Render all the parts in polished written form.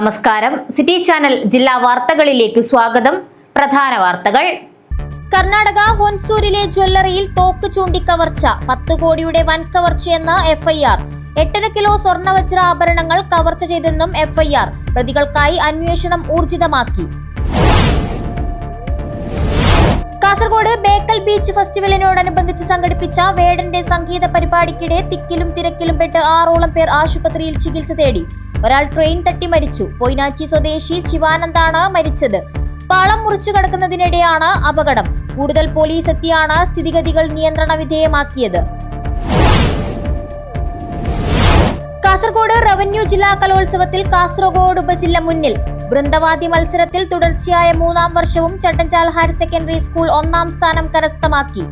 നമസ്കാരം. City channel ജില്ലാ വാർത്തകളിലേക്ക് സ്വാഗതം. പ്രധാന വാർത്തകൾ. കർണാടക ഹൊൻസൂരിലെ ജ്വല്ലറിയിൽ തോക്ക് ചൂണ്ടി കവർച്ച, 10 കോടിയുടെ വൻ കവർച്ചയെന്ന് എഫ്ഐആർ. 8.5 കിലോ സ്വർണ്ണവജ്ര ആഭരണങ്ങൾ കവർച്ച ചെയ്തെന്നും എഫ്ഐആർ. പ്രതികൾക്കായി അന്വേഷണം ഊർജിതമാക്കി. കാസർഗോഡ് ബേക്കൽ ബീച്ച് ഫെസ്റ്റിവലിനോടനുബന്ധിച്ച് സംഘടിപ്പിച്ച വേടന്റെ സംഗീത പരിപാടിക്കിടെ തിക്കിലും തിരക്കിലും പെട്ട് 6ഓളം പേർ ആശുപത്രിയിൽ ചികിത്സ തേടി. ഒരാൾ ട്രെയിൻ തട്ടി മരിച്ചു. പൊയ്നാച്ചി സ്വദേശി ശിവാനന്ദാണ് മരിച്ചത്. പാളം മുറിച്ചു കടക്കുന്നതിനിടെയാണ് അപകടം. കൂടുതൽ പോലീസ് എത്തിയാണ് സ്ഥിതിഗതികൾ നിയന്ത്രണ വിധേയമാക്കിയത്. കാസർഗോഡ് റവന്യൂ ജില്ലാ കലോത്സവത്തിൽ കാസർഗോഡ് ഉപജില്ല മുന്നിൽ. വൃന്ദവാദ്യ മത്സരത്തിൽ തുടർച്ചയായ 3-ാം വർഷവും ചട്ടഞ്ചാൽ ഹയർ സെക്കൻഡറി സ്കൂൾ 1-ാം സ്ഥാനം കരസ്ഥമാക്കി.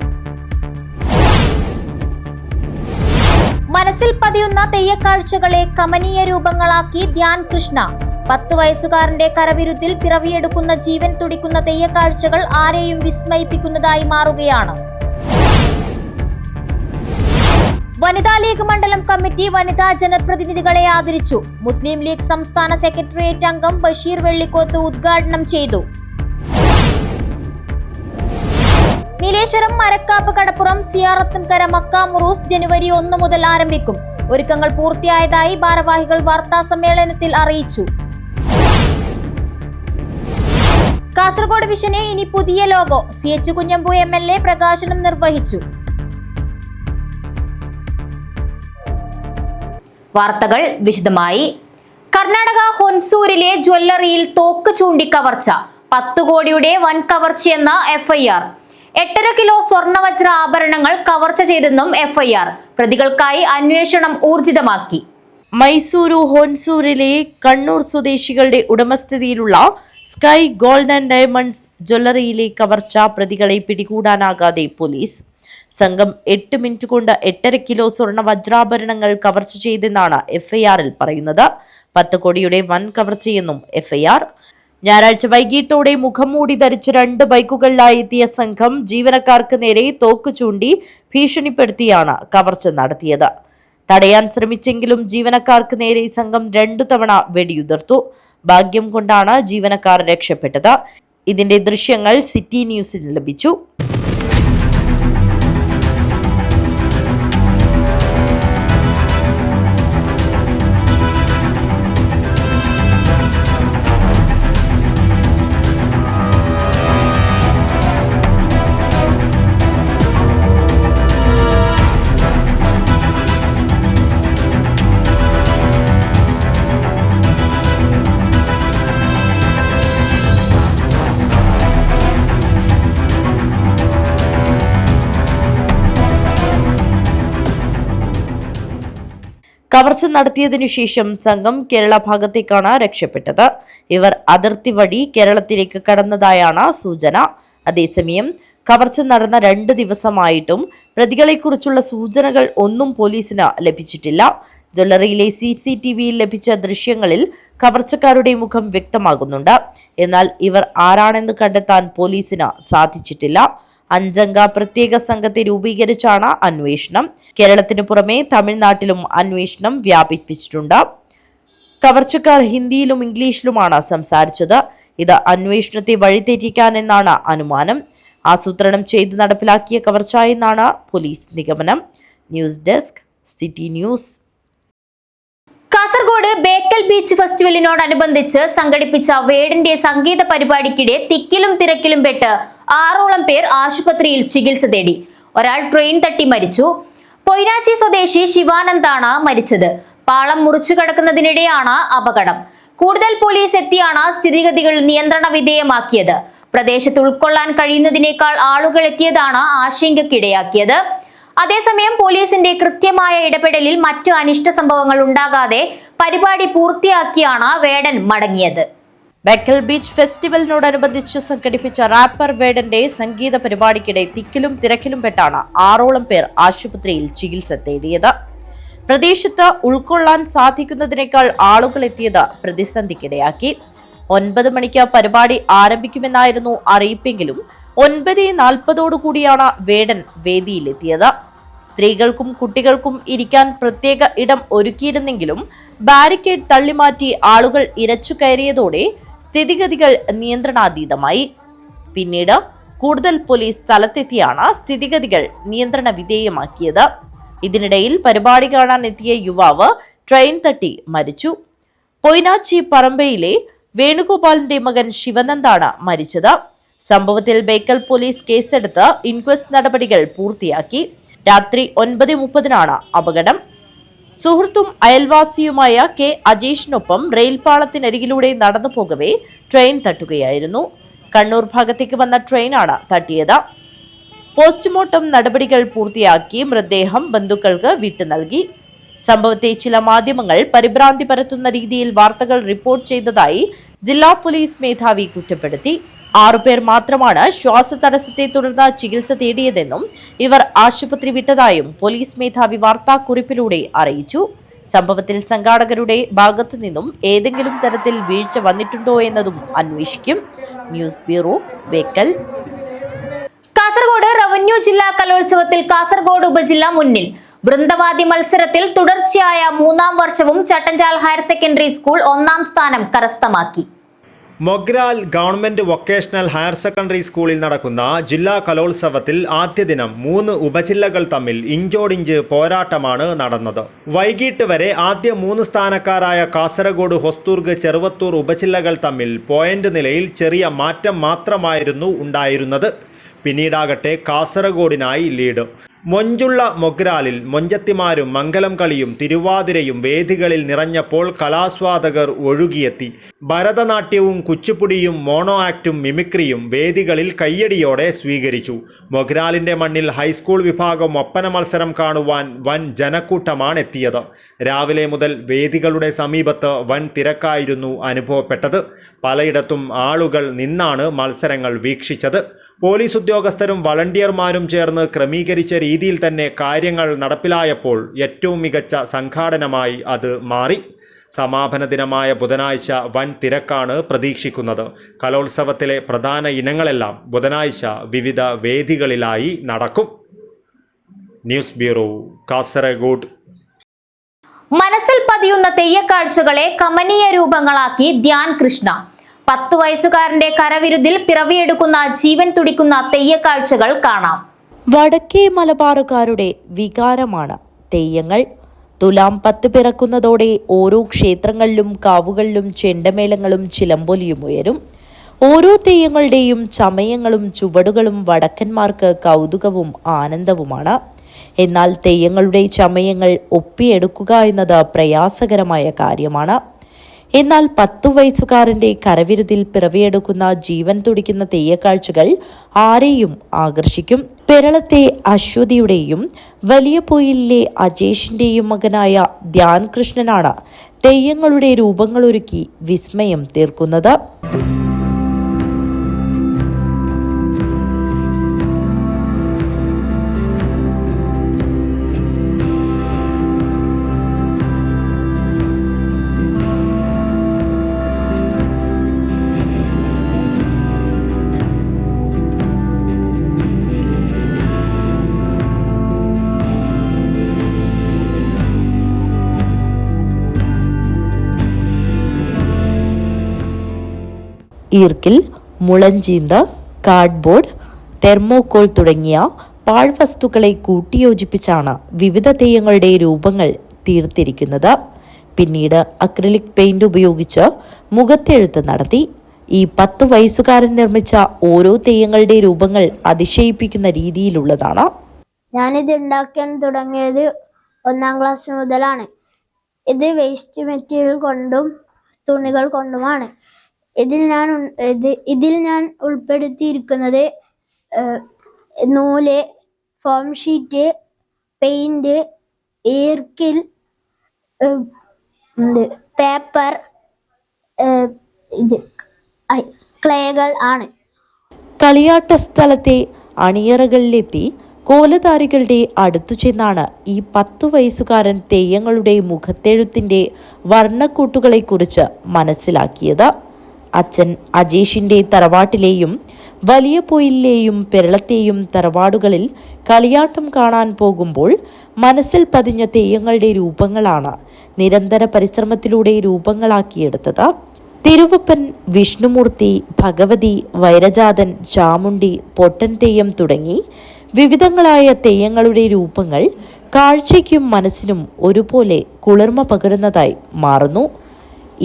മനസ്സിൽ പതിയുന്ന തെയ്യക്കാഴ്ചകളെ കമനീയ രൂപങ്ങളാക്കി ധ്യാൻ കൃഷ്ണ. 10 വയസ്സുകാരന്റെ കരവിരുത്തിൽ പിറവിയെടുക്കുന്ന ജീവൻ തുടിക്കുന്ന തെയ്യക്കാഴ്ചകൾ ആരെയും വിസ്മയിപ്പിക്കുന്നതായി മാറുകയാണ്. വനിതാ ലീഗ് മണ്ഡലം കമ്മിറ്റി വനിതാ ജനപ്രതിനിധികളെ ആദരിച്ചു. മുസ്ലിം ലീഗ് സംസ്ഥാന സെക്രട്ടേറിയറ്റ് അംഗം ബഷീർ വെള്ളിക്കോത്ത് ഉദ്ഘാടനം ചെയ്തു. നീലേശ്വരം മരക്കാപ്പ് കടപ്പുറം സിയാറത്തുംകര മക്ക മുറൂസ് ജനുവരി 1 മുതൽ ആരംഭിക്കും. ഒരുക്കങ്ങൾ പൂർത്തിയായതായി ഭാരവാഹികൾ വാർത്താ സമ്മേളനത്തിൽ അറിയിച്ചു. കാസർഗോഡ് വിഷന് ഇനി പുതിയ ലോഗോ. CH കുഞ്ഞമ്പു MLA പ്രകാശനം നിർവഹിച്ചു. വാർത്തകൾ വിശദമായി. കർണാടക ഹൊൻസൂരിലെ ജ്വല്ലറിയിൽ തോക്ക് ചൂണ്ടി കവർച്ച, 10 കോടിയുടെ വൻ കവർച്ചയെന്ന എഫ്ഐആർ. 8.5 കിലോ സ്വർണ്ണവജ്ര ആഭരണങ്ങൾ കവർച്ച ചെയ്തെന്നും എഫ്ഐആർ. പ്രതികൾക്കായി അന്വേഷണം ഊർജിതമാക്കി. മൈസൂരു ഹൊൻസൂരിലെ കണ്ണൂർ സ്വദേശികളുടെ ഉടമസ്ഥതയിലുള്ള സ്കൈ ഗോൾഡ് ആൻഡ് ഡയമണ്ട്സ് ജ്വല്ലറിയിലെ കവർച്ച പ്രതികളെ പിടികൂടാനാകാതെ പോലീസ്. സംഘം 8 മിനിറ്റ് കൊണ്ട് 8.5 കിലോ സ്വർണ്ണ വജ്രാഭരണങ്ങൾ കവർച്ച ചെയ്തെന്നാണ് എഫ്ഐആറിൽ പറയുന്നത്. 10 കോടിയുടെ വൻ കവർച്ചയെന്നും എഫ്ഐആർ. ഞായറാഴ്ച വൈകിട്ടോടെ മുഖംമൂടി ധരിച്ച് 2 ബൈക്കുകളിലായി എത്തിയ സംഘം ജീവനക്കാർക്ക് നേരെ തോക്ക് ചൂണ്ടി ഭീഷണിപ്പെടുത്തിയാണ് കവർച്ച നടത്തിയത്. തടയാൻ ശ്രമിച്ചെങ്കിലും ജീവനക്കാർക്ക് നേരെ സംഘം 2 തവണ വെടിയുതിർത്തു. ഭാഗ്യം കൊണ്ടാണ് ജീവനക്കാർ രക്ഷപ്പെട്ടത്. ഇതിന്റെ ദൃശ്യങ്ങൾ സിറ്റി ന്യൂസിന് ലഭിച്ചു. കവർച്ച നടത്തിയതിനു ശേഷം സംഘം കേരള ഭാഗത്തേക്കാണ് രക്ഷപ്പെട്ടത്. ഇവർ അതിർത്തി വഴി കേരളത്തിലേക്ക് കടന്നതായാണ് സൂചന. അതേസമയം കവർച്ച നടന്ന 2 ദിവസമായിട്ടും പ്രതികളെക്കുറിച്ചുള്ള സൂചനകൾ ഒന്നും പോലീസിന് ലഭിച്ചിട്ടില്ല. ജ്വല്ലറിയിലെ CCTVയിൽ ലഭിച്ച ദൃശ്യങ്ങളിൽ കവർച്ചക്കാരുടെ മുഖം വ്യക്തമാകുന്നുണ്ട്. എന്നാൽ ഇവർ ആരാണെന്ന് കണ്ടെത്താൻ പോലീസിന് സാധിച്ചിട്ടില്ല. 5-അംഗ പ്രത്യേക സംഘത്തെ രൂപീകരിച്ചാണ് അന്വേഷണം. കേരളത്തിന് പുറമെ തമിഴ്നാട്ടിലും അന്വേഷണം വ്യാപിപ്പിച്ചിട്ടുണ്ട്. കവർച്ചക്കാർ ഹിന്ദിയിലും ഇംഗ്ലീഷിലുമാണ് സംസാരിച്ചത്. ഇത് അന്വേഷണത്തെ വഴിതെറ്റിക്കാനെന്നാണ് അനുമാനം. ആസൂത്രണം ചെയ്ത് നടപ്പിലാക്കിയ കവർച്ച എന്നാണ് പോലീസ് നിഗമനം. News desk, city news. Kasaragod Bekal beach ഫെസ്റ്റിവലിനോടനുബന്ധിച്ച് സംഘടിപ്പിച്ച വേടന്റെ സംഗീത പരിപാടിക്കിടെ തിക്കിലും തിരക്കിലും പെട്ട് 6ഓളം പേർ ആശുപത്രിയിൽ ചികിത്സ തേടി. ഒരാൾ ട്രെയിൻ തട്ടി മരിച്ചു. പൊയ്നാച്ചി സ്വദേശി ശിവാനന്ദാണ് മരിച്ചത്. പാളം മുറിച്ചു കടക്കുന്നതിനിടെയാണ് അപകടം. കൂടുതൽ പോലീസ് എത്തിയാണ് സ്ഥിതിഗതികൾ നിയന്ത്രണ വിധേയമാക്കിയത്. പ്രദേശത്ത് ഉൾക്കൊള്ളാൻ കഴിയുന്നതിനേക്കാൾ ആളുകൾ എത്തിയതാണ് ആശങ്കയ്ക്കിടയാക്കിയത്. അതേസമയം പോലീസിന്റെ കൃത്യമായ ഇടപെടലിൽ മറ്റു അനിഷ്ട സംഭവങ്ങൾ ഉണ്ടാകാതെ പരിപാടി പൂർത്തിയാക്കിയാണ് വേടൻ മടങ്ങിയത്. ബേക്കൽ ബീച്ച് ഫെസ്റ്റിവലിനോടനുബന്ധിച്ച് സംഘടിപ്പിച്ച റാപ്പർ വേടന്റെ സംഗീത പരിപാടിക്കിടെ തിക്കിലും തിരക്കിലും പെട്ടാണ് 6ഓളം പേർ ആശുപത്രിയിൽ ചികിത്സ തേടിയത്. പ്രദേശത്ത് ഉൾക്കൊള്ളാൻ സാധിക്കുന്നതിനേക്കാൾ ആളുകൾ എത്തിയത് പ്രതിസന്ധിക്കിടയാക്കി. 9 മണിക്ക് പരിപാടി ആരംഭിക്കുമെന്നായിരുന്നു അറിയിപ്പെങ്കിലും 9:40 വേടൻ വേദിയിലെത്തിയത്. സ്ത്രീകൾക്കും കുട്ടികൾക്കും ഇരിക്കാൻ പ്രത്യേക ഇടം ഒരുക്കിയിരുന്നെങ്കിലും ബാരിക്കേഡ് തള്ളിമാറ്റി ആളുകൾ ഇരച്ചു കയറിയതോടെ സ്ഥിതിഗതികൾ നിയന്ത്രണാതീതമായി. പിന്നീട് കൂടുതൽ പോലീസ് സ്ഥലത്തെത്തിയാണ് സ്ഥിതിഗതികൾ നിയന്ത്രണ വിധേയമാക്കിയത്. ഇതിനിടയിൽ പരിപാടി കാണാൻ എത്തിയ യുവാവ് ട്രെയിൻ തട്ടി മരിച്ചു. പൊയ്നാച്ചി പറമ്പയിലെ വേണുഗോപാലിന്റെ മകൻ ശിവനന്ദാണ് മരിച്ചത്. സംഭവത്തിൽ ബേക്കൽ പോലീസ് കേസെടുത്ത് ഇൻക്വസ്റ്റ് നടപടികൾ പൂർത്തിയാക്കി. രാത്രി 9:30 അപകടം. സുഹൃത്തും അയൽവാസിയുമായ കെ അജീഷിനൊപ്പം റെയിൽപാളത്തിനരികിലൂടെ നടന്നു പോകവേ ട്രെയിൻ തട്ടുകയായിരുന്നു. കണ്ണൂർ ഭാഗത്തേക്ക് വന്ന ട്രെയിനാണ് തട്ടിയത്. പോസ്റ്റ്മോർട്ടം നടപടികൾ പൂർത്തിയാക്കി മൃതദേഹം ബന്ധുക്കൾക്ക് വിട്ടു നൽകി. സംഭവത്തെ ചില മാധ്യമങ്ങൾ പരിഭ്രാന്തി പരത്തുന്ന രീതിയിൽ വാർത്തകൾ റിപ്പോർട്ട് ചെയ്തതായി ജില്ലാ പോലീസ് മേധാവി കുറ്റപ്പെടുത്തി. 6 പേർ മാത്രമാണ് ശ്വാസതടസ്സത്തെ തുടർന്ന് ചികിത്സ തേടിയതെന്നും ഇവർ ആശുപത്രി വിട്ടതായും പോലീസ് മേധാവി വാർത്താക്കുറിപ്പിലൂടെ അറിയിച്ചു. സംഭവത്തിൽ സംഘാടകരുടെ ഭാഗത്തു നിന്നും ഏതെങ്കിലും തരത്തിൽ വീഴ്ച വന്നിട്ടുണ്ടോ എന്നതും അന്വേഷിക്കും. News bureau, Bekal. Kasaragod revenue ജില്ലാ കലോത്സവത്തിൽ കാസർഗോഡ് ഉപജില്ല മുന്നിൽ. വൃന്ദവാദി മത്സരത്തിൽ തുടർച്ചയായ 3-ാം വർഷവും ചട്ടഞ്ചാൽ ഹയർ സെക്കൻഡറി സ്കൂൾ 1-ാം സ്ഥാനം കരസ്ഥമാക്കി. Mogral government vocational higher secondary സ്കൂളിൽ നടക്കുന്ന ജില്ലാ കലോത്സവത്തിൽ ആദ്യ ദിനം 3 ഉപജില്ലകൾ തമ്മിൽ ഇഞ്ചോടിഞ്ച് പോരാട്ടമാണ് നടന്നത്. വൈകിട്ട് വരെ ആദ്യ 3 സ്ഥാനക്കാരായ കാസർഗോഡ്, ഹൊസ്ദുർഗ്, ചെറുവത്തൂർ ഉപജില്ലകൾ തമ്മിൽ പോയിന്റ് നിലയിൽ ചെറിയ മാറ്റം മാത്രമായിരുന്നു ഉണ്ടായിരുന്നത്. പിന്നീടാകട്ടെ കാസർഗോഡിനായി ലീഡ്. മൊഞ്ചുള്ള മൊഗ്രാലിൽ മൊഞ്ചത്തിമാരും മംഗലം കളിയും തിരുവാതിരയും വേദികളിൽ നിറഞ്ഞപ്പോൾ കലാസ്വാദകർ ഒഴുകിയെത്തി. ഭരതനാട്യവും കുച്ചിപ്പുടിയും മോണോ ആക്റ്റും മിമിക്രിയും വേദികളിൽ കയ്യടിയോടെ സ്വീകരിച്ചു. മൊഗ്രാലിന്റെ മണ്ണിൽ ഹൈസ്കൂൾ വിഭാഗം ഒപ്പന മത്സരം കാണുവാൻ വൻ ജനക്കൂട്ടമാണ് എത്തിയത്. രാവിലെ മുതൽ വേദികളുടെ സമീപത്ത് വൻ തിരക്കായിരുന്നു അനുഭവപ്പെട്ടത്. പലയിടത്തും ആളുകൾ നിന്നാണ് മത്സരങ്ങൾ വീക്ഷിച്ചത്. പോലീസ് ഉദ്യോഗസ്ഥരും വളണ്ടിയർമാരും ചേർന്ന് ക്രമീകരിച്ച രീതിയിൽ തന്നെ കാര്യങ്ങൾ നടപ്പിലായപ്പോൾ ഏറ്റവും മികച്ച സംഘാടനമായി അത് മാറി. സമാപന ദിനമായ ബുധനാഴ്ച വൻ തിരക്കാണ് പ്രതീക്ഷിക്കുന്നത്. കലോത്സവത്തിലെ പ്രധാന ഇനങ്ങളെല്ലാം ബുധനാഴ്ച വിവിധ വേദികളിലായി നടക്കും. News bureau, Kasaragod. മനസ്സിൽ പതിയുന്ന തെയ്യക്കാഴ്ചകളെ കമനീയ രൂപങ്ങളാക്കി ധ്യാൻ കൃഷ്ണ. 10 വയസ്സുകാരന്റെ കരവിരുതിൽ പിറവിയെടുക്കുന്ന ജീവൻ തുടിക്കുന്ന തെയ്യക്കാഴ്ചകൾ കാണാം. വടക്കേ മലബാറുകാരുടെ വികാരമാണ് തെയ്യങ്ങൾ. തുലാം 10 പിറക്കുന്നതോടെ ഓരോ ക്ഷേത്രങ്ങളിലും കാവുകളിലും ചെണ്ടമേളങ്ങളും ചിലമ്പൊലിയും ഉയരും. ഓരോ തെയ്യങ്ങളുടെയും ചമയങ്ങളും ചുവടുകളും വടക്കന്മാർക്ക് കൗതുകവും ആനന്ദവുമാണ്. എന്നാൽ തെയ്യങ്ങളുടെ ചമയങ്ങൾ ഒപ്പിയെടുക്കുക എന്നത് പ്രയാസകരമായ കാര്യമാണ്. എന്നാൽ 10 വയസ്സുകാരന്റെ കരവിരുതിൽ പിറവിയെടുക്കുന്ന ജീവൻ തുടിക്കുന്ന തെയ്യക്കാഴ്ചകൾ ആരെയും ആകർഷിക്കും. പെരളത്തെ അശ്വതിയുടെയും വലിയ പൊയിലിലെ അജേഷിന്റെയും മകനായ ധ്യാൻ കൃഷ്ണനാണ് തെയ്യങ്ങളുടെ രൂപങ്ങളൊരുക്കി വിസ്മയം തീർക്കുന്നത്. ഈർക്കിൽ, മുളഞ്ചീന്ത്, കാർഡ്ബോർഡ്, തെർമോകോൾ തുടങ്ങിയ പാഴ്വസ്തുക്കളെ കൂട്ടിയോജിപ്പിച്ചാണ് വിവിധ തെയ്യങ്ങളുടെ രൂപങ്ങൾ തീർത്തിരിക്കുന്നത്. പിന്നീട് അക്രിലിക് പെയിന്റ് ഉപയോഗിച്ച് മുഖത്തെഴുത്ത് നടത്തി. ഈ 10 വയസ്സുകാരൻ നിർമ്മിച്ച ഓരോ തെയ്യങ്ങളുടെ രൂപങ്ങൾ അതിശയിപ്പിക്കുന്ന രീതിയിലുള്ളതാണ്. ഞാനിത് ഉണ്ടാക്കാൻ തുടങ്ങിയത് 1-ാം ക്ലാസ് മുതലാണ്. ഇത് വേസ്റ്റ് മെറ്റീരിയൽ കൊണ്ടും തുണികൾ കൊണ്ടുമാണ്. ഇതിൽ ഞാൻ ഉൾപ്പെടുത്തിയിരിക്കുന്നത് നൂല്, ഫോം ഷീറ്റ്, പെയിന്റ്, ഈർക്കിൽ, പേപ്പർ, ക്ലേകൾ ആണ്. കളിയാട്ട സ്ഥലത്തെ അണിയറകളിലെത്തി കോലധാരികളുടെ അടുത്തു ചെന്നാണ് ഈ 10 വയസ്സുകാരൻ തെയ്യങ്ങളുടെ മുഖത്തെഴുത്തിന്റെ വർണ്ണക്കൂട്ടുകളെക്കുറിച്ച് മനസ്സിലാക്കിയത്. അച്ഛൻ അജേഷിന്റെ തറവാട്ടിലെയും വലിയ പൊയിലെയും പെരളത്തെയും തറവാടുകളിൽ കളിയാട്ടം കാണാൻ പോകുമ്പോൾ മനസ്സിൽ പതിഞ്ഞ തെയ്യങ്ങളുടെ രൂപങ്ങളാണ് നിരന്തര പരിശ്രമത്തിലൂടെ രൂപങ്ങളാക്കിയെടുത്തത്. തിരുവപ്പൻ, വിഷ്ണുമൂർത്തി, ഭഗവതി, വൈരജാതൻ, ചാമുണ്ടി, പൊട്ടൻ തെയ്യം തുടങ്ങി വിവിധങ്ങളായ തെയ്യങ്ങളുടെ രൂപങ്ങൾ കാഴ്ചയ്ക്കും മനസ്സിനും ഒരുപോലെ കുളിർമ പകരുന്നതായി മാറുന്നു.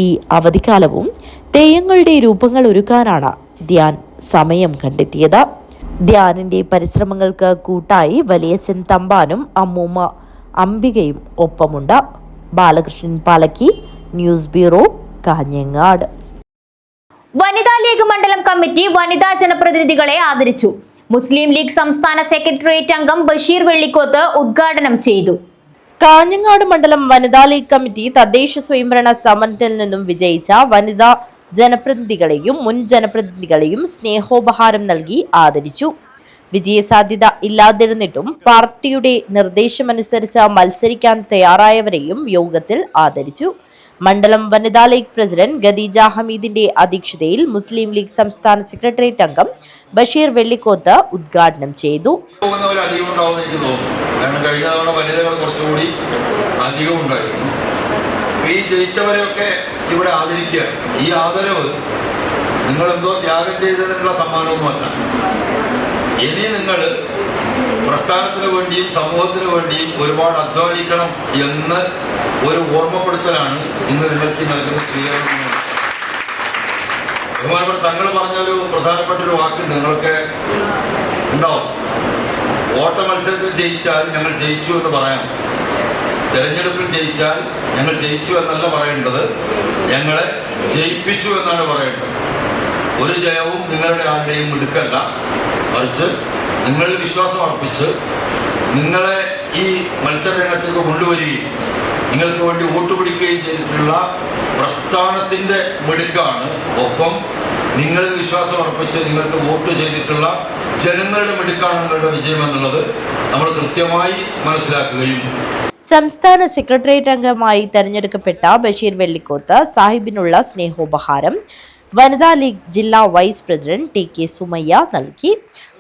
ഈ അവധിക്കാലവും തെയ്യങ്ങളുടെ രൂപങ്ങൾ ഒരുക്കാനാണ് ധ്യാൻ സമയം കണ്ടെത്തിയത്. ധ്യാനിന്റെ പരിശ്രമങ്ങൾക്ക് കൂട്ടായി വലിയച്ഛൻ തമ്പാനും അമ്മൂമ്മ അംബികയും ഒപ്പമുണ്ട്. Balakrishnan Palakki, news bureau, Kanhangad. Vanitha League മണ്ഡലം കമ്മിറ്റി വനിതാ ജനപ്രതിനിധികളെ ആദരിച്ചു. മുസ്ലിം ലീഗ് സംസ്ഥാന സെക്രട്ടേറിയറ്റ് അംഗം ബഷീർ വെള്ളിക്കോത്ത് ഉദ്ഘാടനം ചെയ്തു. കാഞ്ഞങ്ങാട് മണ്ഡലം വനിതാ ലീഗ് കമ്മിറ്റി തദ്ദേശ സ്വയംഭരണ സമരത്തിൽ നിന്നും വിജയിച്ച വനിതാ ജനപ്രതിനിധികളെയും മുൻ ജനപ്രതിനിധികളെയും സ്നേഹോപഹാരം നൽകി ആദരിച്ചു. വിജയസാധ്യത ഇല്ലാതിരുന്നിട്ടും പാർട്ടിയുടെ നിർദ്ദേശമനുസരിച്ച് മത്സരിക്കാൻ തയ്യാറായവരെയും യോഗത്തിൽ ആദരിച്ചു. മണ്ഡലം വനിതാ ലീഗ് പ്രസിഡന്റ് ഖദീജ ഹമീദിന്റെ അധ്യക്ഷതയിൽ മുസ്ലിം ലീഗ് സംസ്ഥാന സെക്രട്ടേറിയറ്റ് അംഗം ബഷീർ വെള്ളിക്കോത്ത് ഉദ്ഘാടനം ചെയ്തു. കഴിഞ്ഞ തവണ വനിതകൾ കുറച്ചുകൂടി അധികം ഉണ്ടായിരുന്നു. ഈ ജയിച്ചവരെയൊക്കെ ഇവിടെ ആദരിക്കുക. ഈ ആദരവ് നിങ്ങളെന്തോ ത്യാഗം ചെയ്തതിനുള്ള സമ്മാനമൊന്നുമല്ല. ഇനി നിങ്ങൾ പ്രസ്ഥാനത്തിന് വേണ്ടിയും സമൂഹത്തിന് വേണ്ടിയും ഒരുപാട് അധ്വാനിക്കണം എന്ന് ഒരു ഓർമ്മപ്പെടുത്തലാണ് ഇന്ന് നിങ്ങൾക്ക് നൽകുന്ന സ്വീകരണം. ബഹുമാനപ്പെട്ട തങ്ങൾ പറഞ്ഞൊരു പ്രധാനപ്പെട്ട ഒരു വാക്കുണ്ട്, നിങ്ങൾക്ക് ഉണ്ടാവും. വോട്ട മത്സരത്തിൽ ജയിച്ചാൽ ഞങ്ങൾ ജയിച്ചു എന്ന് പറയാം. തെരഞ്ഞെടുപ്പിൽ ജയിച്ചാൽ ഞങ്ങൾ ജയിച്ചു എന്നല്ല പറയേണ്ടത്, ഞങ്ങളെ ജയിപ്പിച്ചു എന്നാണ് പറയേണ്ടത്. ഒരു ജയവും നിങ്ങളുടെ ആരുടെയും മിടുക്കല്ല, മറിച്ച് നിങ്ങളിൽ വിശ്വാസം അർപ്പിച്ച് നിങ്ങളെ ഈ മത്സര രംഗത്തേക്ക് കൊണ്ടുവരികയും നിങ്ങൾക്ക് വേണ്ടി വോട്ട് പിടിക്കുകയും ചെയ്തിട്ടുള്ള പ്രസ്ഥാനത്തിൻ്റെ മിടുക്കാണ്. ഒപ്പം നിങ്ങളിൽ വിശ്വാസം അർപ്പിച്ച് നിങ്ങൾക്ക് വോട്ട് ചെയ്തിട്ടുള്ള ജനങ്ങളുടെ മിടുക്കാണ് നിങ്ങളുടെ വിജയം എന്നുള്ളത് നമ്മൾ കൃത്യമായി മനസ്സിലാക്കുകയും. സംസ്ഥാന സെക്രട്ടേറിയറ്റ് അംഗമായി തെരഞ്ഞെടുക്കപ്പെട്ട ബഷീർ വെള്ളിക്കോത്ത് സാഹിബിനുള്ള സ്നേഹോപഹാരം വനിതാ ലീഗ് ജില്ലാ വൈസ് പ്രസിഡന്റ് TK സുമയ്യ നൽകി.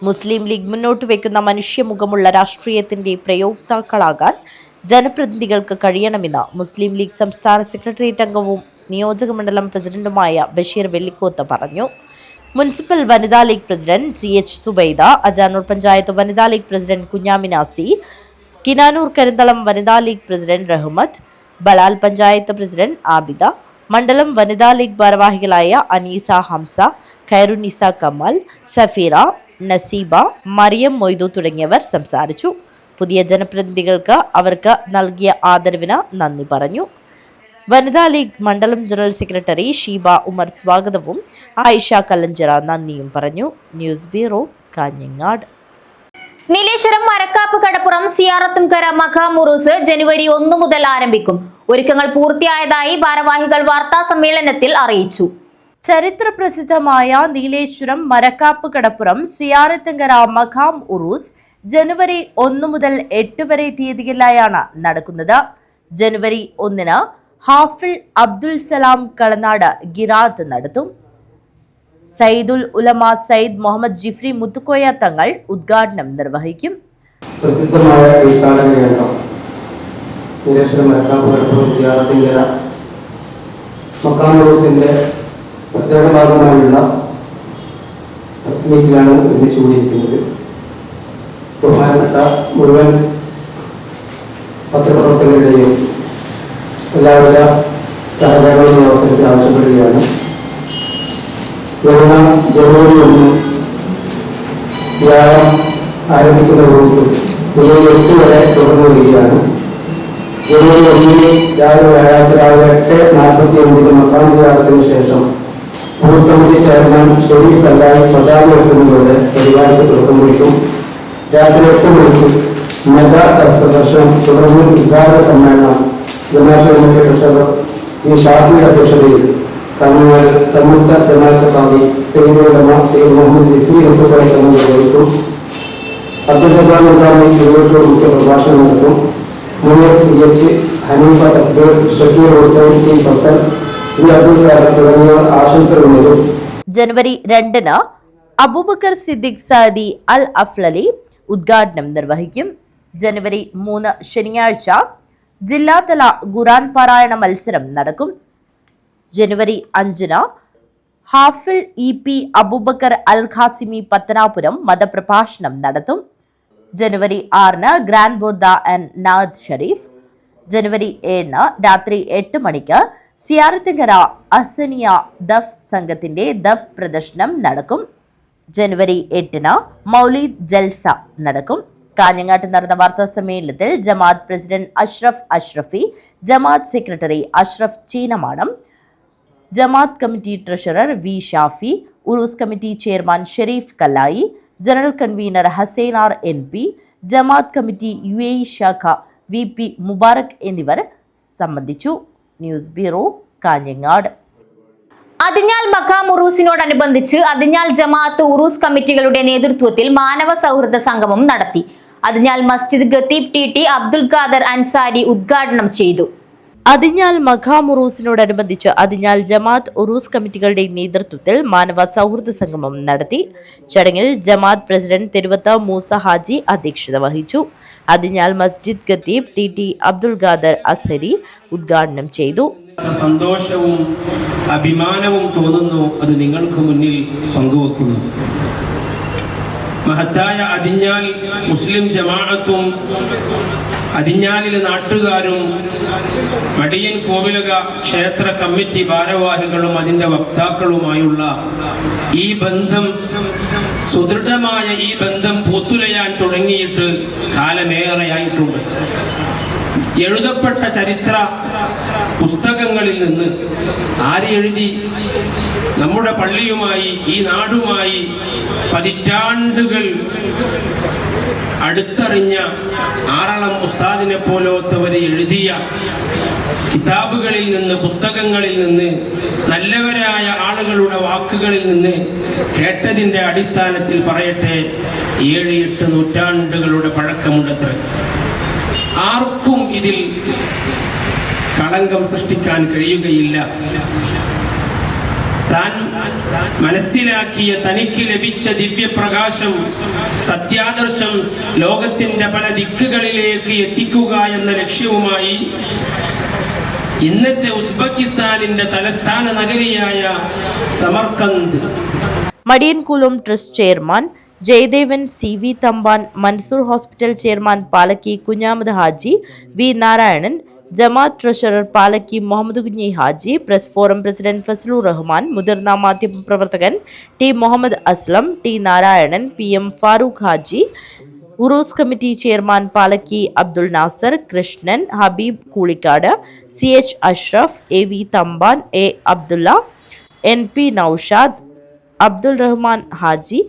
മുസ്ലിം ലീഗ് മുന്നോട്ട് വയ്ക്കുന്ന മനുഷ്യമുഖമുള്ള രാഷ്ട്രീയത്തിന്റെ പ്രയോക്താക്കളാകാൻ ജനപ്രതിനിധികൾക്ക് കഴിയണമെന്ന് മുസ്ലിം ലീഗ് സംസ്ഥാന സെക്രട്ടേറിയറ്റ് അംഗവും നിയോജക മണ്ഡലം പ്രസിഡന്റുമായ ബഷീർ വെള്ളിക്കോത്ത് പറഞ്ഞു. മുനിസിപ്പൽ വനിതാ league president CH Zubaida, Ajanur panchayat വനിതാ ലീഗ് പ്രസിഡന്റ് കുഞ്ഞാമിനാസി, കിനാനൂർ കരിന്തളം വനിതാ league president Rahmath, Balal panchayat president Abida, മണ്ഡലം വനിതാ ലീഗ് ഭാരവാഹികളായ അനീസ ഹംസ, ഖൈറുനിസ കമാൽ, സഫീറ, നസീബ, മറിയം മൊയ്തു തുടങ്ങിയവർ സംസാരിച്ചു. പുതിയ ജനപ്രതിനിധികൾക്ക് അവർക്ക് നൽകിയ ആദരവിന് നന്ദി പറഞ്ഞു. വനിതാ ലീഗ് മണ്ഡലം ജനറൽ സെക്രട്ടറി ഷീബ ഉമർ സ്വാഗതവും ആയിഷ കല്ലഞ്ചിറ നന്ദിയും പറഞ്ഞു. News bureau, Kanhangad. നീലേശ്വരം മരക്കാപ്പ് കടപ്പുറം സിയാറത്തുംകര മഖാം ഉറൂസ് ജനുവരി 1 മുതൽ ആരംഭിക്കും. ഒരുക്കങ്ങൾ പൂർത്തിയായതായി ഭാരവാഹികൾ വാർത്താ സമ്മേളനത്തിൽ അറിയിച്ചു. ചരിത്ര പ്രസിദ്ധമായ നീലേശ്വരം മരക്കാപ്പ് കടപ്പുറം സിയാറത്തുംകര മഖാം ഉറൂസ് ജനുവരി 1 മുതൽ 8 വരെ തീയതികളിലായാണ് നടക്കുന്നത്. ജനുവരി 1-ന് ഹാഫിൾ അബ്ദുൽ സലാം കളനാട് ഗിറാത്ത് നടത്തും. സയ്യിദുൽ ഉലമ സയ്യിദ് മുഹമ്മദ് ജിഫ്രി മുത്തുക്കോയ തങ്ങൾ ഉദ്ഘാടനം നിർവഹിക്കും. പ്രസിദ്ധമായ തീർത്ഥാടന കേന്ദ്രം നീലേശ്വരം മരക്കാപ്പ് കടപ്പുറം സിയാറത്തുംകര മഖാം ഉറൂസിന്റെ പ്രത്യേക ഭാഗമായുള്ള പ്രസ് മീറ്റിലാണ് ഒരുമിച്ച് കൂടിയിരിക്കുന്നത്. ബഹുമാനപ്പെട്ട മുഴുവൻ പത്രപ്രവർത്തകരുടെയും എല്ലാവിധ സഹകരണവും അവസരത്തിൽ ആവശ്യപ്പെടുകയാണ്. വരുന്ന ജനുവരി 1 വ്യാഴം ആരംഭിക്കുന്ന ഉറൂസ് ജനുവരി 8 വരെ തുടർന്നു വരികയാണ്. ജനുവരി 1-ന് രാവിലെ വ്യാഴാഴ്ച രാവിലെ 8:45 മഖാം സിയാറത്തിന് ശേഷം ഉറൂസ് കമ്മിറ്റി ചെയർമാൻ ഷെരീഫ് കല്ലായി പതാക ഉയർത്തുന്നതോടെ പരിപാടിക്ക് തുടക്കം കുറിക്കും. രാത്രി 8 മണിക്ക് മെഗാ പ്രദർശനം, തുടർന്ന് ഉദ്ഘാടന സമ്മേളനം ജമാഅത്ത് കമ്മിറ്റി ട്രഷറർ ഷാഫിയുടെ അധ്യക്ഷതയിൽ കാഞ്ഞങ്ങാട് സംയുക്ത ജമാഅത്ത് ഖാദി സയ്യിദുൽ ഉലമ സയ്യിദ് മുഹമ്മദ് ജിഫ്രി മുത്തുക്കോയ തങ്ങൾ നിർവഹിക്കും. അബ്ദുൽ ജബ്ബാർ മുൻഗാമി തിരുവട്ടൂർ മുഖ്യ പ്രഭാഷണം നടത്തും. മുനീർ CH, ഹനീഫ തക്ബീർ, ഷക്കീർ ഹുസൈൻ, T ഫസൽ, അബ്ദുൽ ഖാദർ തുടങ്ങിയവർ ആശംസകൾ നേരും. ജനുവരി 2-ന് അബൂബക്കർ സിദ്ദിഖ് സാദി അൽ അഫ്ലലി ഉദ്ഘാടനം നിർവഹിക്കും. ജനുവരി 3 ശനിയാഴ്ച ജില്ലാതല ഖുർആൻ പാരായണ മത്സരം നടക്കും. ജനുവരി 5 ഹാഫിൾ EP അബൂബക്കർ അൽ ഖാസിമി പത്തനാപുരം മതപ്രഭാഷണം നടത്തും. ജനുവരി 6 ഗ്രാൻഡ് ബുർദ ആൻഡ് നാദ് ഷരീഫ്. ജനുവരി 7 രാത്രി 8 മണിക്ക് സിയാറത്തിങ്കര അസനിയ ദഫ് സംഘത്തിന്റെ ദഫ് പ്രദർശനം നടക്കും. ജനുവരി 8 മൗലീദ് ജൽസ നടക്കും. കാഞ്ഞങ്ങാട്ട് നടന്ന വാർത്താ സമ്മേളനത്തിൽ ജമാഅത്ത് പ്രസിഡന്റ് അഷ്റഫ് അഷ്റഫി, ജമാഅത്ത് സെക്രട്ടറി അഷ്റഫ് ചീനമാണം, ജമാഅത്ത് കമ്മിറ്റി ട്രഷറർ വി ഷാഫി, ഉറൂസ് committee chairman Sharif Kallayi, general convener Hasainar NP, ജമാഅത്ത് കമ്മിറ്റി UAE ശാഖ VP മുബാറക് എന്നിവർ സംബന്ധിച്ചു. News bureau, Kanhangad. അതിഞ്ഞാൽ മഖാം ഉറൂസിനോടനുബന്ധിച്ച് അതിഞ്ഞാൽ ജമാഅത്ത് ഉറൂസ് കമ്മിറ്റികളുടെ നേതൃത്വത്തിൽ മാനവ സൗഹൃദ സംഗമം നടത്തി. അതിഞ്ഞാൽ മസ്ജിദ് ഖത്തീബ് TT അബ്ദുൽ ഖാദർ അൻസാരി ഉദ്ഘാടനം ചെയ്തു. അതിഞ്ഞാൽ മഖാം ഉറൂസിനോടനുബന്ധിച്ച് അതിഞ്ഞാൽ ജമാഅത്ത് ഉറൂസ് കമ്മിറ്റികളുടെ നേതൃത്വത്തിൽ മാനവ സൗഹൃദ സംഗമം നടത്തി. ചടങ്ങിൽ ജമാഅത്ത് പ്രസിഡന്റ് തിരുവത്ത മൂസ ഹാജി അധ്യക്ഷത വഹിച്ചു. അതിഞ്ഞാൽ മസ്ജിദ് ഖത്തീബ് TT അബ്ദുൽ ഖാദർ അസ്ഹരി ഉദ്ഘാടനം ചെയ്തു. സന്തോഷവും അഭിമാനവും തോന്നുന്നു, അത് നിങ്ങൾക്ക് മുന്നിൽ പങ്കുവെക്കുന്നു. മഹത്തായ അതിഞ്ഞാൽ മുസ്ലിം ജമാഅത്തും അതിഞ്ഞാലിലെ നാട്ടുകാരും മടിയൻ കോവിലക ക്ഷേത്ര കമ്മിറ്റി ഭാരവാഹികളും അതിൻ്റെ വക്താക്കളുമായുള്ള ഈ ബന്ധം, സുദൃഢമായ ഈ ബന്ധം പൂത്തുലയാൻ തുടങ്ങിയിട്ട് കാലമേറെയായിട്ടുണ്ട്. എഴുതപ്പെട്ട ചരിത്ര പുസ്തകങ്ങളിൽ നിന്ന് ആര് എഴുതി? നമ്മുടെ പള്ളിയുമായി ഈ നാടുമായി പതിറ്റാണ്ടുകൾ അടുത്തറിഞ്ഞ ആറളം ഉസ്താദിനെ പോലത്തവരെ എഴുതിയ കിതാബുകളിൽ നിന്ന്, പുസ്തകങ്ങളിൽ നിന്ന്, നല്ലവരായ ആളുകളുടെ വാക്കുകളിൽ നിന്ന് കേട്ടതിൻ്റെ അടിസ്ഥാനത്തിൽ പറയട്ടെ, 7-8 നൂറ്റാണ്ടുകളുടെ പഴക്കമുണ്ടത്ര. ആർക്കും ഇതിൽ കളങ്കം സൃഷ്ടിക്കാൻ കഴിയുകയില്ല. താൻ മനസ്സിലാക്കിയ, തനിക്ക് ലഭിച്ച ദിവ്യപ്രകാശം, സത്യാദർശം ലോകത്തിന്റെ പല ദിക്കുകളിലേക്ക് എത്തിക്കുക എന്ന ലക്ഷ്യവുമായി ഇന്നത്തെ ഉസ്ബെക്കിസ്ഥാനിന്റെ തലസ്ഥാന നഗരിയായ Samarkand, Madiyankulam trust chairman Jayadevan CV Thampan, Mansoor hospital chairman Palakki Kunhamad Haji, V Narayanan, ജമാഅത്ത് treasurer Palakki Muhammad Kunhi Haji, press forum president Fazalur Rahman, മുതിർന്ന മാധ്യമ പ്രവർത്തകൻ T Muhammad Aslam, T Narayanan, PM Farooq Haji, ഉറൂസ് committee chairman Palakki Abdul Nasar, Krishnan, Habeeb Koolikkad, CH Ashraf, AV Thampan, A Abdulla, NP Noushad, Abdul Rahman Haji,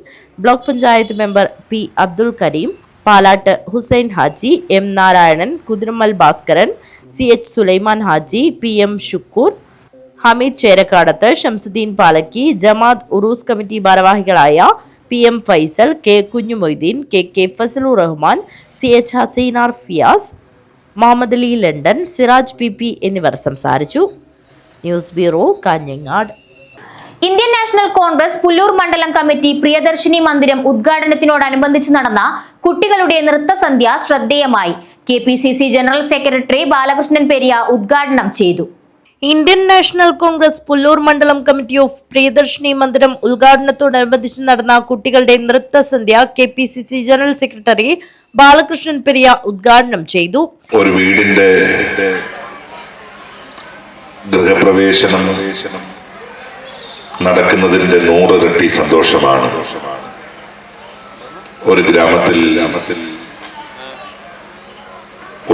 block panchayat member P Abdul Kareem, Palatt Hussain Haji, M Narayanan, Kuthirammal Bhaskaran, CH Sulaiman Haji, PM Shukoor, Hameed Cherakkadath, Shamsuddin Palakki, ജമാഅത്ത് ഉറൂസ് കമ്മിറ്റി ഭാരവാഹികളായ PM Faisal, K Kunhumoideen, KK Fazalur Rahman, CH Haseenar Fiyas, Muhammad Ali London, Siraj PP എന്നിവർ സംസാരിച്ചു. News bureau, Kanhangad. Indian National Congress Pullur മണ്ഡലം കമ്മിറ്റി പ്രിയദർശിനി മന്ദിരം ഉദ്ഘാടനത്തിനോടനുബന്ധിച്ച് നടന്ന കുട്ടികളുടെ നൃത്തസന്ധ്യ ശ്രദ്ധേയമായി. KPCC general secretary Balakrishnan Periya ഉദ്ഘാടനം ചെയ്തു. ഇന്ത്യൻ നാഷണൽ കോൺഗ്രസ് പുല്ലൂർ മണ്ഡലം കമ്മിറ്റി ഓഫ് പ്രിയദർശിനി മന്ദിരം ഉദ്ഘാടനത്തോടനുബന്ധിച്ച് നടന്ന കുട്ടികളുടെ നൃത്തസന്ധ്യ KPCC general secretary Balakrishnan Periya ഉദ്ഘാടനം ചെയ്തു. ഒരു വീടിന്റെ ഗൃഹപ്രവേശനം നടക്കുന്നതിന്റെ 100 ഇരട്ടി സന്തോഷമാണ് ഒരു ഗ്രാമത്തിൽ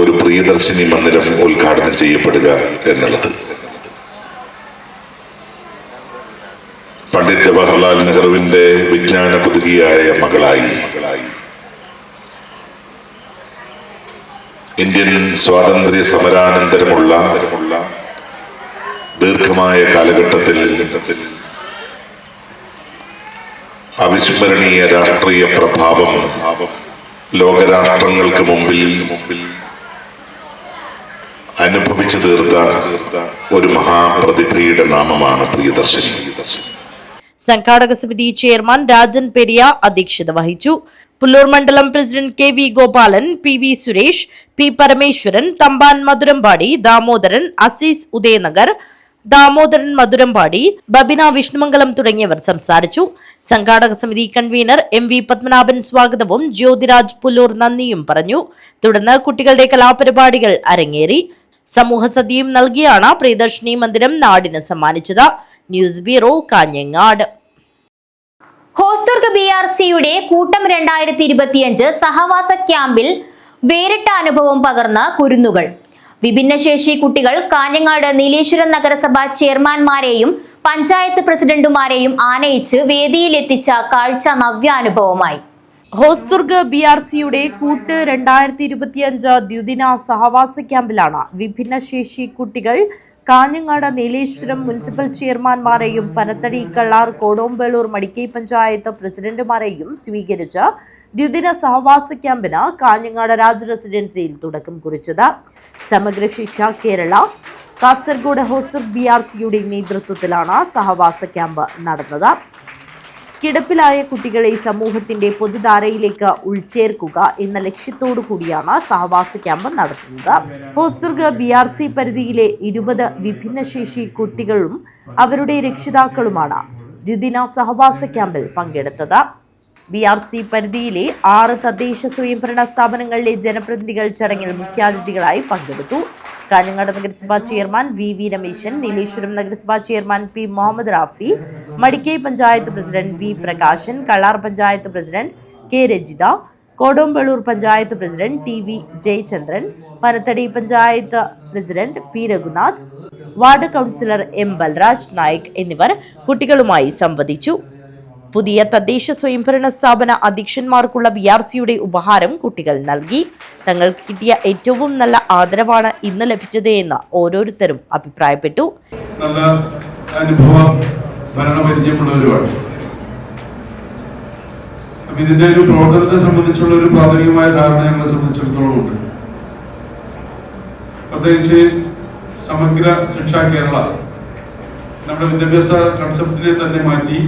ഒരു പ്രിയദർശിനി മന്ദിരം ഉദ്ഘാടനം ചെയ്യപ്പെടുക എന്നുള്ളത്. പണ്ഡിറ്റ് ജവഹർലാൽ നെഹ്റുവിന്റെ വിജ്ഞാന കുതുകിയായ മകളായി ഇന്ത്യൻ സ്വാതന്ത്ര്യ സമരാനന്തരമുള്ള ദീർഘമായ കാലഘട്ടത്തിൽ അവിസ്മരണീയ രാഷ്ട്രീയ പ്രഭാവം ലോകരാഷ്ട്രങ്ങൾക്ക് മുമ്പിൽ അനുഭവിച്ചു തീർത്ത ഒരു മഹാപ്രതിഭയുടെ നാമമാണ് പ്രിയദർശിനി. സംഘാടക സമിതി ചെയർമാൻ രാജൻ പെരിയ അധ്യക്ഷത വഹിച്ചു. പുല്ലൂർ മണ്ഡലം president KV Gopalan, PV Suresh, P Parameswaran, Thampan Madhurampadi, Damodaran, Azeez Udayanagar, Damodaran Madhurampadi, Babina Vishnumangalam തുടങ്ങിയവർ സംസാരിച്ചു. സംഘാടക സമിതി കൺവീനർ MV പത്മനാഭൻ സ്വാഗതവും ജ്യോതിരാജ് പുല്ലൂർ നന്ദിയും പറഞ്ഞു. തുടർന്ന് കുട്ടികളുടെ കലാപരിപാടികൾ അരങ്ങേറി. സമൂഹസദ്യയും നൽകിയാണ് പ്രിയദർശിനി മന്ദിരം നാടിന് സമ്മാനിച്ചത്. News bureau, Kanhangad. ഹോസ്ദുർഗ് BRCയുടെ കൂട്ടം 2025 സഹവാസ ക്യാമ്പിൽ വേറിട്ട അനുഭവം പകർന്ന കുരുന്നുകൾ. വിഭിന്നശേഷി കുട്ടികൾ കാഞ്ഞങ്ങാട് നീലേശ്വരം നഗരസഭ ചെയർമാൻമാരെയും പഞ്ചായത്ത് പ്രസിഡന്റുമാരെയും ആനയിച്ച് വേദിയിലെത്തിച്ച കാഴ്ച നവ്യാനുഭവമായി. ഹോസ്ദുർഗ് BRCയുടെ കൂട്ട് 2025 ദ്വിദിന സഹവാസ ക്യാമ്പിലാണ് വിഭിന്നശേഷി കുട്ടികൾ കാഞ്ഞങ്ങാട് നീലേശ്വരം മുനിസിപ്പൽ ചെയർമാൻമാരെയും പനത്തടി, കള്ളാർ, കോടോംബേളൂർ, മടിക്കൈ പഞ്ചായത്ത് പ്രസിഡന്റുമാരെയും സ്വീകരിച്ച് ദ്വിദിന സഹവാസ ക്യാമ്പിന് കാഞ്ഞങ്ങാട് രാജ് റെസിഡൻസിയിൽ തുടക്കം കുറിച്ചത്. സമഗ്ര ശിക്ഷ കേരള, കാസർഗോഡ് ഹോസ്ദുർഗ് BRCയുടെ നേതൃത്വത്തിലാണ് സഹവാസ ക്യാമ്പ് നടന്നത്. കിടപ്പിലായ കുട്ടികളെ സമൂഹത്തിന്റെ പൊതുധാരയിലേക്ക് ഉൾച്ചേർക്കുക എന്ന ലക്ഷ്യത്തോടു കൂടിയാണ് സഹവാസ ക്യാമ്പ് നടത്തുന്നത്. ഹോസ്ദുർഗ് BRC പരിധിയിലെ 20 വിഭിന്നശേഷി കുട്ടികളും അവരുടെ രക്ഷിതാക്കളുമാണ് ദ്വിദിന സഹവാസ ക്യാമ്പിൽ പങ്കെടുത്തത്. BRC പരിധിയിലെ 6 തദ്ദേശ സ്വയംഭരണ സ്ഥാപനങ്ങളിലെ ജനപ്രതിനിധികൾ ചടങ്ങിൽ മുഖ്യാതിഥികളായി പങ്കെടുത്തു. കാഞ്ഞങ്ങാട് നഗരസഭാ ചെയർമാൻ VV രമേശൻ, നീലേശ്വരം നഗരസഭാ chairman P Muhammad Rafi, Madikai panchayat president V Prakashan, Kallar panchayat president K Rajitha, Kodombelur panchayat president TV Jayachandran, Panathadi panchayat president P Raghunath, ward councillor M Balraj Naik എന്നിവർ കുട്ടികളുമായി സംവദിച്ചു. പുതിയ തദ്ദേശ സ്വയംഭരണ സ്ഥാപന അധ്യക്ഷന്മാർക്കുള്ള BRCയുടെ ഉപഹാരം കുട്ടികൾ നൽകി. തങ്ങൾക്ക് കിട്ടിയ ഏറ്റവും നല്ല ആദരവാണ് ഇന്ന് ലഭിച്ചത് എന്ന് ഓരോരുത്തരും അഭിപ്രായപ്പെട്ടു. നല്ല അനുഭവം ഭരണപരിചയമുള്ളവരുമാണ്. ഇതിന്റെ ഒരു പ്രവർത്തനത്തെ സംബന്ധിച്ചുള്ള ഒരു പ്രാഥമികമായ ധാരണ ഞങ്ങളെ സംബന്ധിച്ചിടത്തോളം ഉണ്ട്. പ്രത്യേകിച്ച് സമഗ്ര ശിക്ഷ കേരള നമ്മുടെ വിദ്യാഭ്യാസ കൺസെപ്റ്റിനെ തന്നെ മാറ്റി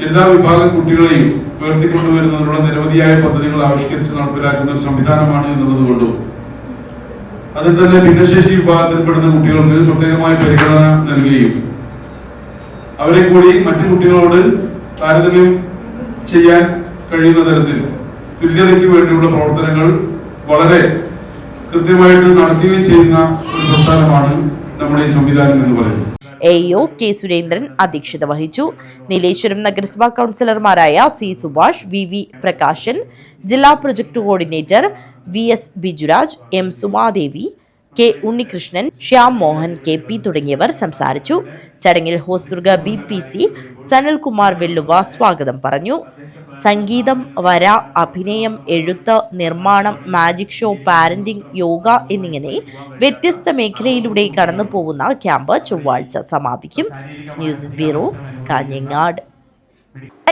എല്ലാ വിഭാഗം കുട്ടികളെയും ഉയർത്തിക്കൊണ്ടുവരുന്നതിനുള്ള നിരവധിയായ പദ്ധതികൾ ആവിഷ്കരിച്ച് നടപ്പിലാക്കുന്ന ഒരു സംവിധാനമാണ് എന്നുള്ളത് കൊണ്ടും അതിൽ തന്നെ ഭിന്നശേഷി വിഭാഗത്തിൽപ്പെടുന്ന കുട്ടികൾക്ക് പ്രത്യേകമായ പരിഗണന നൽകുകയും അവരെ കൂടി മറ്റു കുട്ടികളോട് താരതമ്യം ചെയ്യാൻ കഴിയുന്ന തരത്തിൽ തുല്യതയ്ക്ക് വേണ്ടിയുള്ള പ്രവർത്തനങ്ങൾ വളരെ കൃത്യമായിട്ട് നടത്തുകയും ചെയ്യുന്ന ഒരു പ്രസ്ഥാനമാണ് നമ്മുടെ ഈ സംവിധാനം എന്ന് പറയുന്നത്. AO K സുരേന്ദ്രൻ അധ്യക്ഷത വഹിച്ചു. നീലേശ്വരം നഗരസഭാ കൗൺസിലർമാരായ C സുഭാഷ്, VV പ്രകാശൻ, ജില്ലാ project coordinator VS Bijuraj, M Sumadevi, K Unnikrishnan, Shyam Mohan KP തുടങ്ങിയവർ സംസാരിച്ചു. ചടങ്ങിൽ ഹോസ്ദുർഗ് BPC സനൽകുമാർ വെല്ലുവ സ്വാഗതം പറഞ്ഞു. സംഗീതം, വര, അഭിനയം, എഴുത്ത്, നിർമ്മാണം, മാജിക് ഷോ, പാരന്റിംഗ്, യോഗ എന്നിങ്ങനെ വ്യത്യസ്ത മേഖലയിലൂടെ കടന്നു പോകുന്ന ക്യാമ്പ് ചൊവ്വാഴ്ച സമാപിക്കും. News bureau, Kanhangad.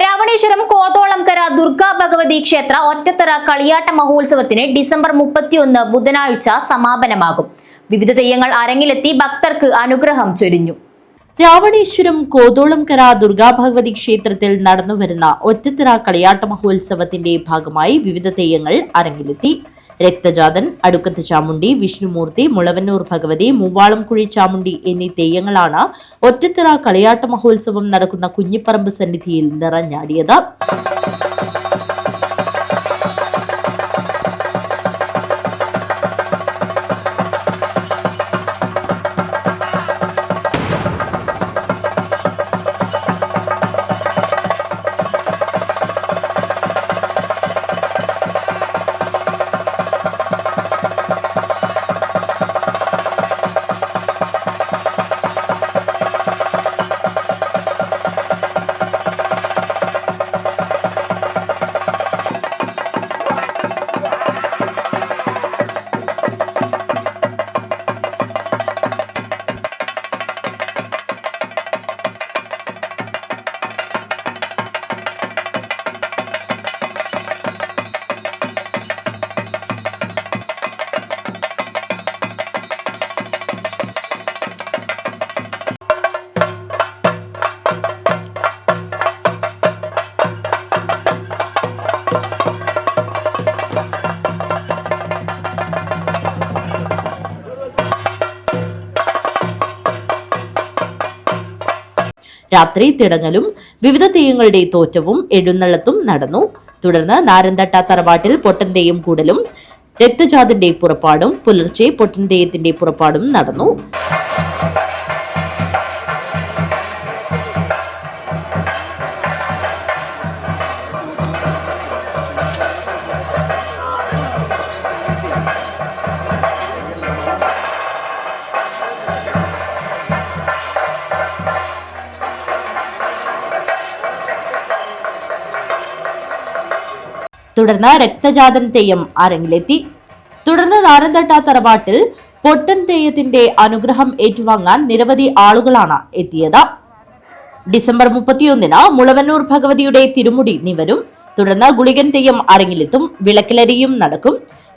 രാവണേശ്വരം കോതോളംകര ദുർഗാ ഭഗവതി ക്ഷേത്ര ഒറ്റത്തറ കളിയാട്ട മഹോത്സവത്തിന് ഡിസംബർ 31 ബുധനാഴ്ച സമാപനമാകും. വിവിധ തെയ്യങ്ങൾ അരങ്ങിലെത്തി ഭക്തർക്ക് അനുഗ്രഹം ചൊരിഞ്ഞു. രാവണേശ്വരം കോതോളംകര ദുർഗാഭഗവതി ക്ഷേത്രത്തിൽ നടന്നുവരുന്ന ഒറ്റത്തിറ കളിയാട്ട മഹോത്സവത്തിന്റെ ഭാഗമായി വിവിധ തെയ്യങ്ങൾ അരങ്ങിലെത്തി. രക്തജാതൻ, അടുക്കത്ത് ചാമുണ്ടി, വിഷ്ണുമൂർത്തി, മുളവന്നൂർ ഭഗവതി, മൂവാളംകുഴി ചാമുണ്ടി എന്നീ തെയ്യങ്ങളാണ് ഒറ്റത്തിറ കളിയാട്ട മഹോത്സവം നടക്കുന്ന കുഞ്ഞിപ്പറമ്പ് സന്നിധിയിൽ നിറഞ്ഞാടിയത്. രാത്രി തിടങ്ങലും വിവിധ തെയ്യങ്ങളുടെ തോറ്റവും എഴുന്നള്ളത്തും നടന്നു. തുടർന്ന് നാരന്തട്ട തറവാട്ടിൽ പൊട്ടൻതെയ്യം കൂടലും രക്തജാതന്റെ പുറപ്പാടും പുലർച്ചെ പൊട്ടൻതെയ്യത്തിന്റെ പുറപ്പാടും നടന്നു. തുടർന്ന് രക്തജാതൻ തെയ്യം അരങ്ങിലെത്തി. തുടർന്ന് നാരന്തട്ട തറവാട്ടിൽ പൊട്ടൻ തെയ്യത്തിന്റെ അനുഗ്രഹം ഏറ്റുവാങ്ങാൻ നിരവധി ആളുകളാണ് എത്തിയത്. ഡിസംബർ 31 മുളവന്നൂർ ഭഗവതിയുടെ തിരുമുടി നിവരും. തുടർന്ന് ഗുളികൻ തെയ്യം അരങ്ങിലെത്തും. വിളക്കിലരിയും നടക്കും.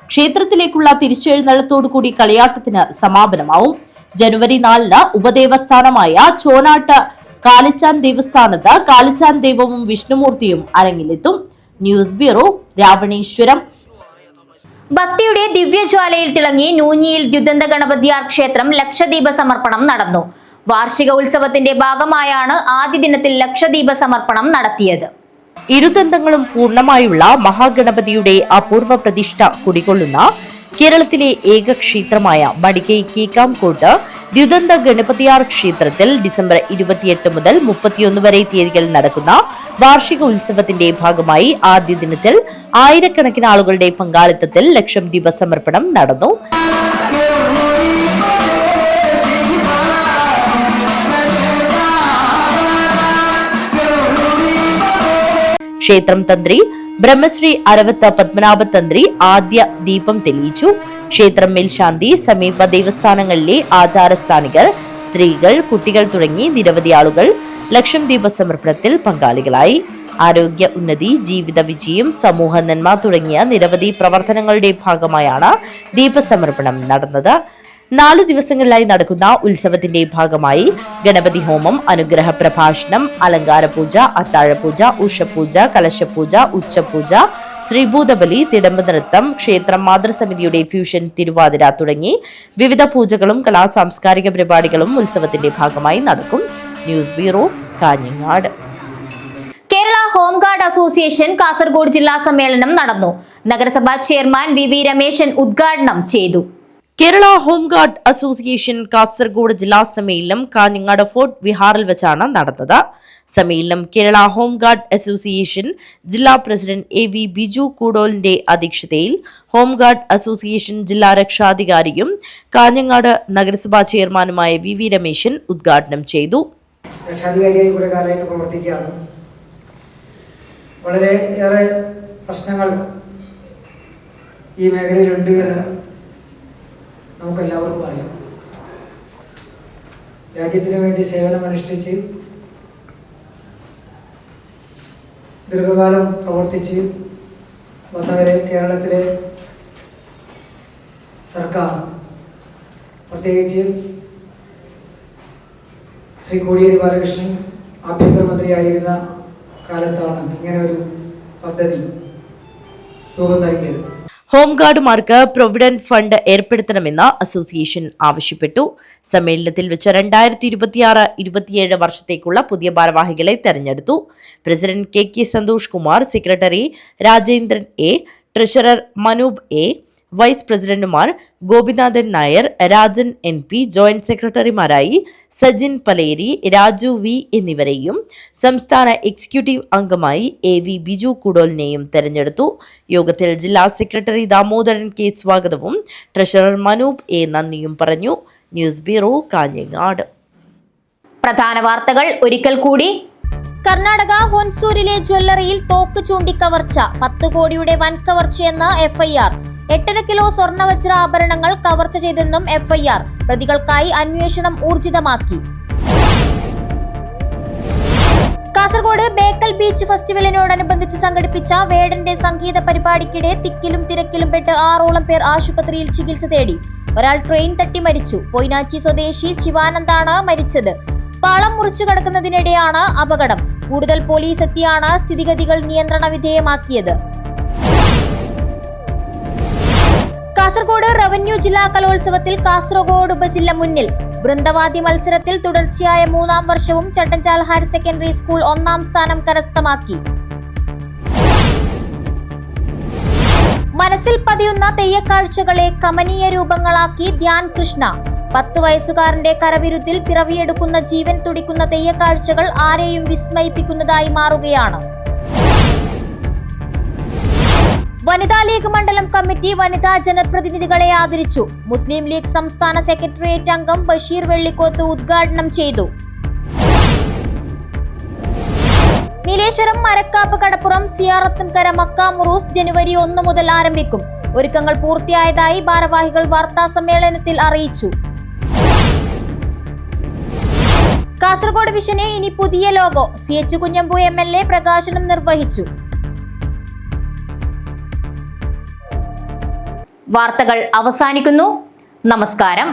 ക്ഷേത്രത്തിലേക്കുള്ള തിരിച്ചെഴുന്നള്ളത്തോടുകൂടി കളിയാട്ടത്തിന് സമാപനമാവും. ജനുവരി 4 ഉപദേവസ്ഥാനമായ ചോനാട്ട് കാലിച്ചാൻ ദേവസ്ഥാനത്ത് കാലിച്ചാൻ ദൈവവും വിഷ്ണുമൂർത്തിയും അരങ്ങിലെത്തും. News bureau, Ravaneshwaram. ഭക്തിയുടെ ദിവ്യജ്വാലയിൽ തിളങ്ങി നൂഞ്ഞിയിൽ ദ്യുതന്ത ഗണപതിയാർ ക്ഷേത്രം ലക്ഷദീപ സമർപ്പണം നടന്നു. വാർഷിക ഉത്സവത്തിന്റെ ഭാഗമായാണ് ആദ്യ ദിനത്തിൽ ലക്ഷദീപ സമർപ്പണം നടത്തിയത്. ഇരുദന്തങ്ങളും പൂർണ്ണമായുള്ള മഹാഗണപതിയുടെ അപൂർവ പ്രതിഷ്ഠ കുടികൊള്ളുന്ന കേരളത്തിലെ ഏക ക്ഷേത്രമായ മടിക്കൈ കീക്കാംകോട്ട് ദ്യുതന്ത ഗണപതിയാർ ക്ഷേത്രത്തിൽ ഡിസംബർ 28 മുതൽ 31 വരെ തീയതികൾ നടക്കുന്ന വാർഷിക ഉത്സവത്തിന്റെ ഭാഗമായി ആദ്യ ദിനത്തിൽ ആയിരക്കണക്കിന് ആളുകളുടെ പങ്കാളിത്തത്തിൽ ലക്ഷം ദീപ സമർപ്പണം നടന്നു. ക്ഷേത്രം തന്ത്രി ബ്രഹ്മശ്രീ അരവത്ത് പത്മനാഭ തന്ത്രി ആദ്യ ദീപം തെളിയിച്ചു. ക്ഷേത്രം മേൽശാന്തി, സമീപ ദേവസ്ഥാനങ്ങളിലെ ആചാരസ്ഥാനികർ, സ്ത്രീകൾ, കുട്ടികൾ തുടങ്ങി നിരവധി ആളുകൾ ലക്ഷം ദീപ സമർപ്പണത്തിൽ പങ്കാളികളായി. ആരോഗ്യ ഉന്നതി, ജീവിത വിജയം, സമൂഹ നന്മ തുടങ്ങിയ നിരവധി പ്രവർത്തനങ്ങളുടെ ഭാഗമായാണ് ദീപസമർപ്പണം നടന്നത്. 4 ദിവസങ്ങളിലായി നടക്കുന്ന ഉത്സവത്തിന്റെ ഭാഗമായി ഗണപതി ഹോമം, അനുഗ്രഹ പ്രഭാഷണം, അലങ്കാര പൂജ, അത്താഴപൂജ, ഉഷപൂജ, കലശപൂജ, ഉച്ചപൂജ, ശ്രീഭൂതബലി, തിടമ്പ് നൃത്തം, ക്ഷേത്രം മാതൃസമിതിയുടെ ഫ്യൂഷൻ തിരുവാതിര തുടങ്ങി വിവിധ പൂജകളും കലാസാംസ്കാരിക പരിപാടികളും ഉത്സവത്തിന്റെ ഭാഗമായി നടക്കും. News bureau, Kanhangad. Kerala home guard association Kasaragod ജില്ലാ സമ്മേളനം നടന്നു. നഗരസഭാ ചെയർമാൻ വി രമേശൻ ഉദ്ഘാടനം ചെയ്തു. കേരള ഹോംഗാർഡ് അസോസിയേഷൻ കാസർഗോഡ് ജില്ലാ സമ്മേളനം കാഞ്ഞങ്ങാട് ഫോർട്ട് വിഹാറിൽ വെച്ചാണ് നടന്നത്. സമ്മേളനം കേരള ഹോംഗാർഡ് അസോസിയേഷൻ ജില്ലാ പ്രസിഡന്റ് AV ബിജു കൂടോലിന്റെ അധ്യക്ഷതയിൽ ഹോംഗാർഡ് അസോസിയേഷൻ ജില്ലാ രക്ഷാധികാരിയും കാഞ്ഞങ്ങാട് നഗരസഭാ ചെയർമാനുമായ വി രമേശൻ ഉദ്ഘാടനം ചെയ്തു. രക്ഷാധികാരിയായി കുറെ കാലമായിട്ട് പ്രവർത്തിക്കുകയാണ്. വളരെയേറെ പ്രശ്നങ്ങൾ ഈ മേഖലയിലുണ്ട് എന്ന് നമുക്കെല്ലാവർക്കും അറിയാം. രാജ്യത്തിന് വേണ്ടി സേവനമനുഷ്ഠിച്ച് ദീർഘകാലം പ്രവർത്തിച്ച് വന്നവരെ കേരളത്തിലെ സർക്കാർ, പ്രത്യേകിച്ച് ശ്രീ കോടിയേരി ബാലകൃഷ്ണൻ ആഭ്യന്തരമന്ത്രിയായിരുന്ന കാലത്താണ് ഇങ്ങനെ ഒരു പദ്ധതി രൂപം നൽകിയത്. ഹോംഗാർഡുമാർക്ക് പ്രൊവിഡന്റ് ഫണ്ട് ഏർപ്പെടുത്തണമെന്ന് അസോസിയേഷൻ ആവശ്യപ്പെട്ടു. സമ്മേളനത്തിൽ വെച്ച് 2026-27 വർഷത്തേക്കുള്ള പുതിയ ഭാരവാഹികളെ തെരഞ്ഞെടുത്തു. President KK Santhosh Kumar, secretary Rajendran A, treasurer Manoop A, vice പ്രസിഡന്റുമാർ ഗോപിനാഥൻ നായർ, രാജൻ NP, ജോയിന്റ് സെക്രട്ടറിമാരായി സജിൻ പലേരി, രാജു V എന്നിവരെയും സംസ്ഥാന എക്സിക്യൂട്ടീവ് അംഗമായി AV ബിജു കൂടോലിനെയും തെരഞ്ഞെടുത്തു. യോഗത്തിൽ ജില്ലാ സെക്രട്ടറി ദാമോദരൻ K സ്വാഗതവും ട്രഷറർ മനൂപ് A നന്ദിയും പറഞ്ഞു. News bureau, Kanhangad. പ്രധാന വാർത്തകൾ ഒരിക്കൽ കൂടി. കർണാടക ഹൊൻസൂരിലെ ജ്വല്ലറിയിൽ തോക്ക് ചൂണ്ടി കവർച്ച, 10 കോടിയുടെ വൻ കവർച്ചയെന്ന് FIR. 8.5 കിലോ സ്വർണ്ണവജ്ര ആഭരണങ്ങൾ കവർച്ച ചെയ്തെന്നും FIR. പ്രതികൾക്കായി അന്വേഷണം ഊർജിതമാക്കി. കാസർഗോഡ് ബേക്കൽ ബീച്ച് ഫെസ്റ്റിവലിനോടനുബന്ധിച്ച് സംഘടിപ്പിച്ച വേടന്റെ സംഗീത പരിപാടിക്കിടെ തിക്കിലും തിരക്കിലും പെട്ട് 6ഓളം പേർ ആശുപത്രിയിൽ ചികിത്സ തേടി. ഒരാൾ ട്രെയിൻ തട്ടി മരിച്ചു. പൊയ്നാച്ചി സ്വദേശി ശിവാനന്ദാണ് മരിച്ചത്. പാളം മുറിച്ചു കടക്കുന്നതിനിടെയാണ് അപകടം. കൂടുതൽ പോലീസ് എത്തിയാണ് സ്ഥിതിഗതികൾ നിയന്ത്രണ വിധേയമാക്കിയത്. കാസർഗോഡ് റവന്യൂ ജില്ലാ കലോത്സവത്തിൽ കാസർഗോഡ് ഉപജില്ല മുന്നിൽ. വൃന്ദവാദ്യ മത്സരത്തിൽ തുടർച്ചയായ 3-ാം വർഷവും ചട്ടഞ്ചാൽ ഹയർ സെക്കൻഡറി സ്കൂൾ 1-ാം സ്ഥാനം കരസ്ഥമാക്കി. മനസ്സിൽ പതിയുന്ന തെയ്യക്കാഴ്ചകളെ കമനീയ രൂപങ്ങളാക്കി ധ്യാൻ കൃഷ്ണ. 10 വയസ്സുകാരന്റെ കരവിരുത്തിൽ പിറവിയെടുക്കുന്ന ജീവൻ തുടിക്കുന്ന തെയ്യക്കാഴ്ചകൾ ആരെയും വിസ്മയിപ്പിക്കുന്നതായി മാറുകയാണ്. വനിതാ ലീഗ് മണ്ഡലം കമ്മിറ്റി വനിതാ ജനപ്രതിനിധികളെ ആദരിച്ചു. മുസ്ലിം ലീഗ് സംസ്ഥാന സെക്രട്ടേറിയറ്റ് അംഗം ബഷീർ വെള്ളിക്കോത്ത് ഉദ്ഘാടനം ചെയ്തു. നീലേശ്വരം മരക്കാപ്പ് കടപ്പുറം സിയാറത്തുംകര മക്ക മുറൂസ് ജനുവരി 1 മുതൽ ആരംഭിക്കും. ഒരുക്കങ്ങൾ പൂർത്തിയായതായി ഭാരവാഹികൾ വാർത്താ സമ്മേളനത്തിൽ അറിയിച്ചു. കാസർഗോഡ് വിഷന് ഇനി പുതിയ ലോഗോ. CH കുഞ്ഞമ്പു MLA പ്രകാശനം നിർവഹിച്ചു. വാർത്തകൾ അവസാനിക്കുന്നു. നമസ്കാരം.